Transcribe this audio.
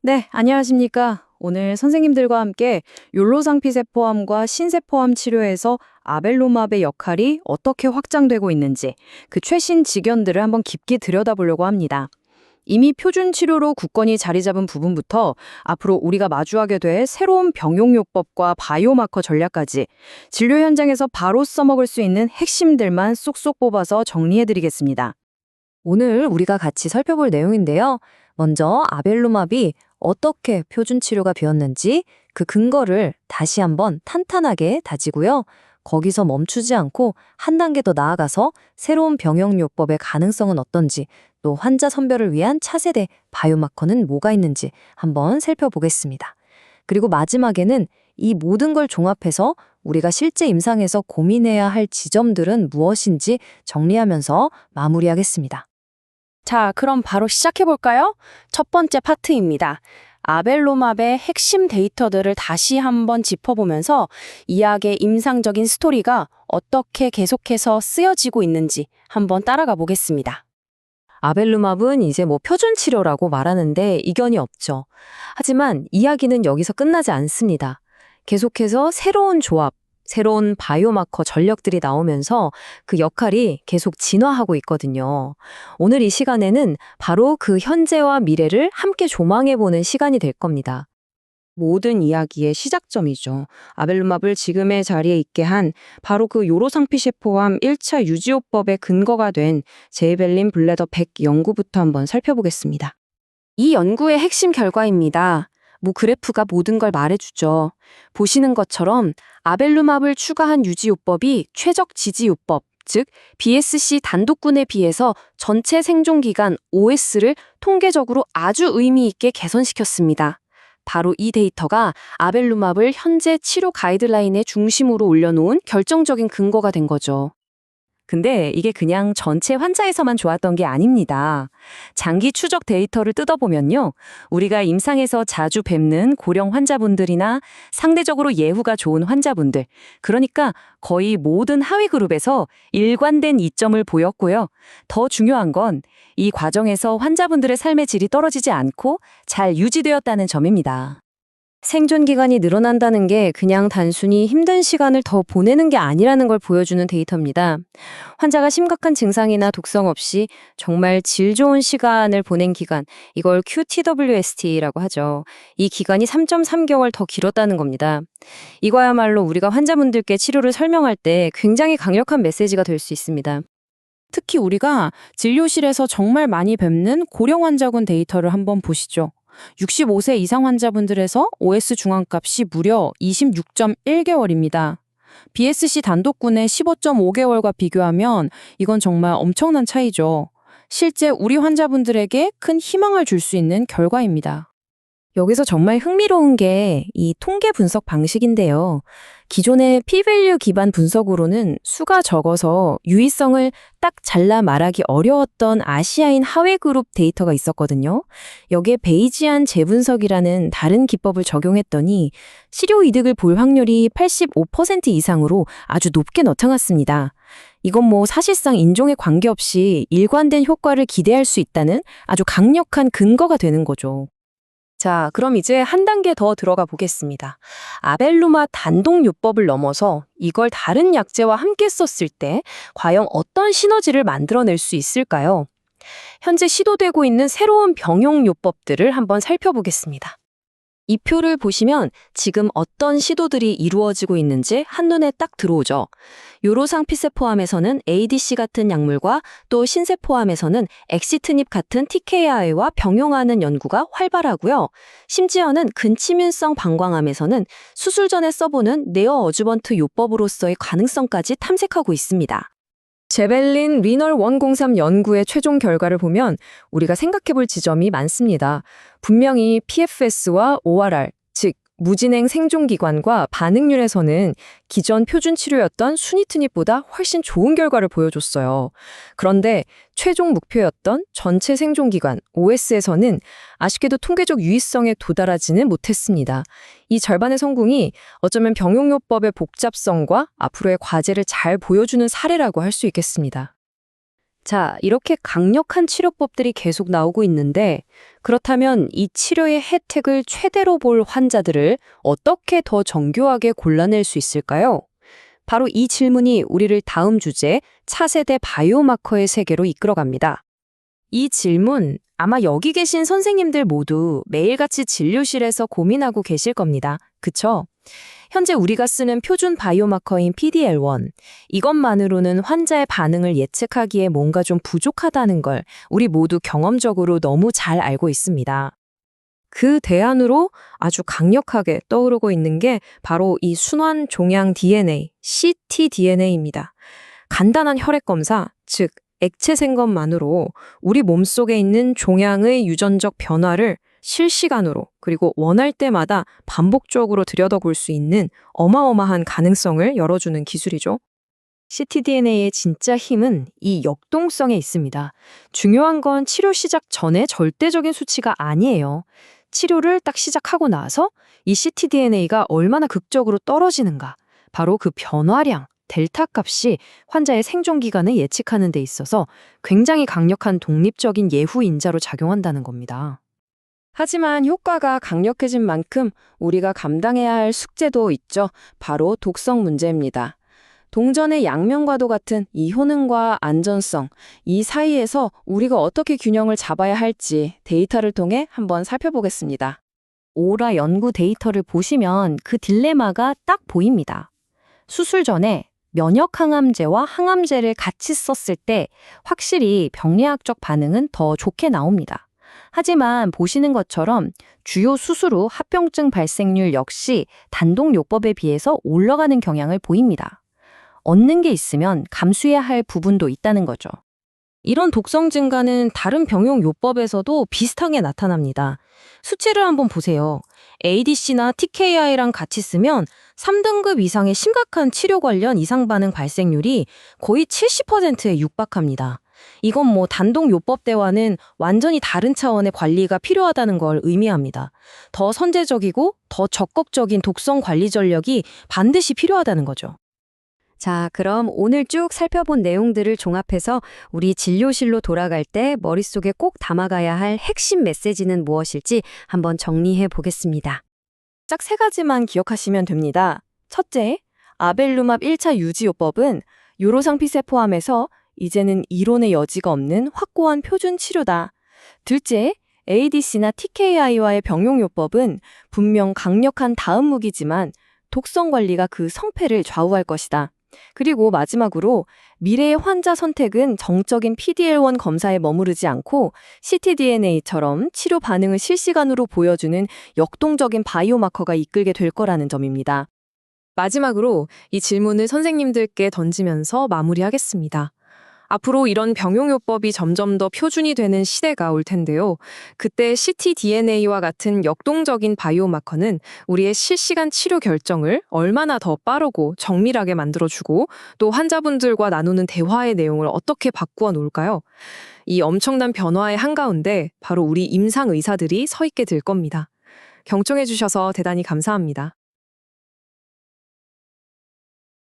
네, 안녕하십니까. 오늘 선생님들과 함께 욜로상피세포암과 신세포암 치료에서 아벨로맙의 역할이 어떻게 확장되고 있는지 그 최신 지견들을 한번 깊게 들여다보려고 합니다. 이미 표준 치료로 굳건히 자리 잡은 부분부터 앞으로 우리가 마주하게 될 새로운 병용요법과 바이오마커 전략까지 진료 현장에서 바로 써먹을 수 있는 핵심들만 쏙쏙 뽑아서 정리해드리겠습니다. 오늘 우리가 같이 살펴볼 내용인데요. 먼저 아벨루맙이 어떻게 표준 치료가 되었는지 그 근거를 다시 한번 탄탄하게 다지고요. 거기서 멈추지 않고 한 단계 더 나아가서 새로운 병용요법의 가능성은 어떤지, 또 환자 선별을 위한 차세대 바이오마커는 뭐가 있는지 한번 살펴보겠습니다. 그리고 마지막에는 이 모든 걸 종합해서 우리가 실제 임상에서 고민해야 할 지점들은 무엇인지 정리하면서 마무리하겠습니다. 자, 그럼 바로 시작해볼까요? 첫 번째 파트입니다. 아벨로맙의 핵심 데이터들을 다시 한번 짚어보면서 이 약의 임상적인 스토리가 어떻게 계속해서 쓰여지고 있는지 한번 따라가 보겠습니다. 아벨루맙은 이제 표준 치료라고 말하는데 이견이 없죠. 하지만 이야기는 여기서 끝나지 않습니다. 계속해서 새로운 조합, 새로운 바이오마커 전력들이 나오면서 그 역할이 계속 진화하고 있거든요. 오늘 이 시간에는 바로 그 현재와 미래를 함께 조망해보는 시간이 될 겁니다. 모든 이야기의 시작점이죠. 아벨루맙을 지금의 자리에 있게 한 바로 그 요로상피세포암 1차 유지요법의 근거가 된 제이벨린 블레더 100 연구부터 한번 살펴보겠습니다. 이 연구의 핵심 결과입니다. 그래프가 모든 걸 말해주죠. 보시는 것처럼 아벨루맙을 추가한 유지요법이 최적 지지요법, 즉 BSC 단독군에 비해서 전체 생존기간 OS를 통계적으로 아주 의미 있게 개선시켰습니다. 바로 이 데이터가 아벨루맙을 현재 치료 가이드라인의 중심으로 올려놓은 결정적인 근거가 된 거죠. 근데 이게 그냥 전체 환자에서만 좋았던 게 아닙니다. 장기 추적 데이터를 뜯어보면요. 우리가 임상에서 자주 뵙는 고령 환자분들이나 상대적으로 예후가 좋은 환자분들, 그러니까 거의 모든 하위 그룹에서 일관된 이점을 보였고요. 더 중요한 건 이 과정에서 환자분들의 삶의 질이 떨어지지 않고 잘 유지되었다는 점입니다. 생존 기간이 늘어난다는 게 그냥 단순히 힘든 시간을 더 보내는 게 아니라는 걸 보여주는 데이터입니다. 환자가 심각한 증상이나 독성 없이 정말 질 좋은 시간을 보낸 기간, 이걸 QTWST라고 하죠. 이 기간이 3.3개월 더 길었다는 겁니다. 이거야말로 우리가 환자분들께 치료를 설명할 때 굉장히 강력한 메시지가 될 수 있습니다. 특히 우리가 진료실에서 정말 많이 뵙는 고령 환자군 데이터를 한번 보시죠. 65세 이상 환자분들에서 OS 중앙값이 무려 26.1개월입니다. BSC 단독군의 15.5개월과 비교하면 이건 정말 엄청난 차이죠. 실제 우리 환자분들에게 큰 희망을 줄 수 있는 결과입니다. 여기서 정말 흥미로운 게 이 통계 분석 방식인데요. 기존의 p-value 기반 분석으로는 수가 적어서 유의성을 딱 잘라 말하기 어려웠던 아시아인 하위 그룹 데이터가 있었거든요. 여기에 베이지안 재분석이라는 다른 기법을 적용했더니 치료 이득을 볼 확률이 85% 이상으로 아주 높게 나타났습니다. 이건 사실상 인종에 관계없이 일관된 효과를 기대할 수 있다는 아주 강력한 근거가 되는 거죠. 자, 그럼 이제 한 단계 더 들어가 보겠습니다. 아벨루맙 단독요법을 넘어서 이걸 다른 약제와 함께 썼을 때 과연 어떤 시너지를 만들어낼 수 있을까요? 현재 시도되고 있는 새로운 병용요법들을 한번 살펴보겠습니다. 이 표를 보시면 지금 어떤 시도들이 이루어지고 있는지 한눈에 딱 들어오죠. 요로상피세포암에서는 ADC 같은 약물과 또 신세포암에서는 엑시트닙 같은 TKI와 병용하는 연구가 활발하고요. 심지어는 근치민성 방광암에서는 수술 전에 써보는 네어 어주번트 요법으로서의 가능성까지 탐색하고 있습니다. 제벨린 리널 103 연구의 최종 결과를 보면 우리가 생각해볼 지점이 많습니다. 분명히 PFS와 ORR, 즉 무진행 생존기관과 반응률에서는 기존 표준 치료였던 수니트닙보다 훨씬 좋은 결과를 보여줬어요. 그런데 최종 목표였던 전체 생존기간 OS에서는 아쉽게도 통계적 유의성에 도달하지는 못했습니다. 이 절반의 성공이 어쩌면 병용요법의 복잡성과 앞으로의 과제를 잘 보여주는 사례라고 할 수 있겠습니다. 자, 이렇게 강력한 치료법들이 계속 나오고 있는데, 그렇다면 이 치료의 혜택을 최대로 볼 환자들을 어떻게 더 정교하게 골라낼 수 있을까요? 바로 이 질문이 우리를 다음 주제 차세대 바이오마커의 세계로 이끌어갑니다. 이 질문, 아마 여기 계신 선생님들 모두 매일같이 진료실에서 고민하고 계실 겁니다. 그쵸? 현재 우리가 쓰는 표준 바이오마커인 PD-L1, 이것만으로는 환자의 반응을 예측하기에 뭔가 좀 부족하다는 걸 우리 모두 경험적으로 너무 잘 알고 있습니다. 그 대안으로 아주 강력하게 떠오르고 있는 게 바로 이 순환 종양 DNA, ctDNA입니다. 간단한 혈액 검사, 즉 액체 생검만으로 우리 몸속에 있는 종양의 유전적 변화를 실시간으로 그리고 원할 때마다 반복적으로 들여다볼 수 있는 어마어마한 가능성을 열어주는 기술이죠. ctDNA의 진짜 힘은 이 역동성에 있습니다. 중요한 건 치료 시작 전에 절대적인 수치가 아니에요. 치료를 딱 시작하고 나서 이 ctDNA가 얼마나 극적으로 떨어지는가, 바로 그 변화량, 델타 값이 환자의 생존 기간을 예측하는 데 있어서 굉장히 강력한 독립적인 예후 인자로 작용한다는 겁니다. 하지만 효과가 강력해진 만큼 우리가 감당해야 할 숙제도 있죠. 바로 독성 문제입니다. 동전의 양면과도 같은 이 효능과 안전성, 이 사이에서 우리가 어떻게 균형을 잡아야 할지 데이터를 통해 한번 살펴보겠습니다. 오라 연구 데이터를 보시면 그 딜레마가 딱 보입니다. 수술 전에 면역 항암제와 항암제를 같이 썼을 때 확실히 병리학적 반응은 더 좋게 나옵니다. 하지만 보시는 것처럼 주요 수술 후 합병증 발생률 역시 단독요법에 비해서 올라가는 경향을 보입니다. 얻는 게 있으면 감수해야 할 부분도 있다는 거죠. 이런 독성 증가는 다른 병용요법에서도 비슷하게 나타납니다. 수치를 한번 보세요. ADC나 TKI랑 같이 쓰면 3등급 이상의 심각한 치료 관련 이상 반응 발생률이 거의 70%에 육박합니다. 이건 뭐 단독요법 때와는 완전히 다른 차원의 관리가 필요하다는 걸 의미합니다. 더 선제적이고 더 적극적인 독성 관리 전략이 반드시 필요하다는 거죠. 자, 그럼 오늘 쭉 살펴본 내용들을 종합해서 우리 진료실로 돌아갈 때 머릿속에 꼭 담아가야 할 핵심 메시지는 무엇일지 한번 정리해 보겠습니다. 딱 3가지만 기억하시면 됩니다. 첫째, 아벨루맙 1차 유지요법은 요로상피세 포함해서 이제는 이론의 여지가 없는 확고한 표준 치료다. 둘째, ADC나 TKI와의 병용요법은 분명 강력한 다음 무기지만 독성 관리가 그 성패를 좌우할 것이다. 그리고 마지막으로 미래의 환자 선택은 정적인 PD-L1 검사에 머무르지 않고 ctDNA처럼 치료 반응을 실시간으로 보여주는 역동적인 바이오마커가 이끌게 될 거라는 점입니다. 마지막으로 이 질문을 선생님들께 던지면서 마무리하겠습니다. 앞으로 이런 병용요법이 점점 더 표준이 되는 시대가 올 텐데요. 그때 ctDNA와 같은 역동적인 바이오마커는 우리의 실시간 치료 결정을 얼마나 더 빠르고 정밀하게 만들어주고 또 환자분들과 나누는 대화의 내용을 어떻게 바꾸어 놓을까요? 이 엄청난 변화의 한가운데 바로 우리 임상 의사들이 서 있게 될 겁니다. 경청해 주셔서 대단히 감사합니다.